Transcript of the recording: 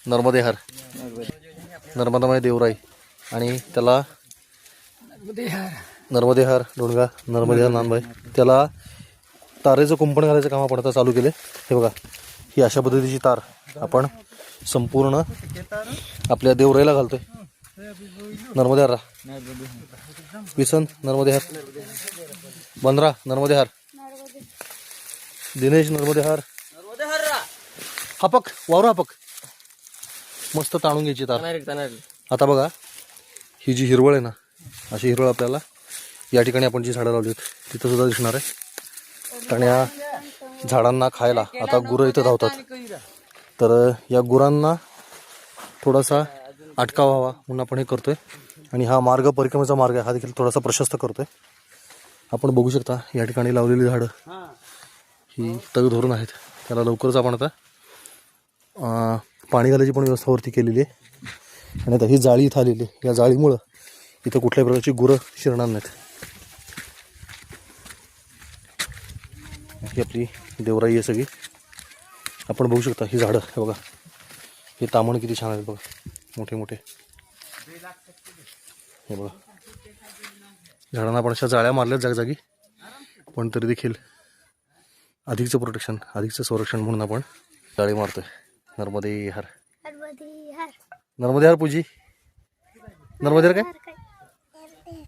नर्मदे हर, नर्मदामय देवराई आणि त्याला नर्मदे हर डोंडगा, नर्मदे हर नानबाई. त्याला तारेचं कुंपण घालायचं काम आपण आता चालू केले. हे बघा, ही अशा पद्धतीची तार आपण संपूर्ण आपल्या देवराईला घालतोय. नर्मदे हर, विसन नर्मदे हर, बंद्रा नर्मदे हर, दिनेश नर्मदे हर, हापक वावर हापक. मस्त ताणून घ्यायची तार. आता बघा, ही जी हिरवळ आहे ना, अशी हिरवळ आपल्याला या ठिकाणी आपण जी झाडं लावली तिथं सुद्धा दिसणार आहे. कारण या झाडांना खायला आता गुरं इथं धावतात. तर या गुरांना थोडासा अटकाव व्हावा म्हणून आपण हे करतोय. आणि हा मार्ग, परिक्रमेचा मार्ग आहे, हा देखील थोडासा प्रशस्त करतोय. आपण बघू शकता या ठिकाणी लावलेली झाडं ही तग धरून आहेत. त्याला लवकरच आपण आता पाणी घालायची पण व्यवस्था वरती केलेली आहे. आणि आता ही जाळी इथं आलेली आहे. या जाळीमुळं इथं कुठल्याही प्रकारची गुरं शिरणार नाहीत. ही आपली देवराई आहे सगळी. आपण बघू शकता ही झाडं, हे बघा, हे तामण किती छान आहेत बघा, मोठे मोठे. हे बघा, झाडांना आपण अशा जाळ्या मारल्यात जागजागी, पण तरी देखील अधिकचं प्रोटेक्शन, अधिकचं संरक्षण म्हणून आपण जाळी मारतोय. नर्मदे हर, नर्मदे हर पूजी, नर्मदे हर काय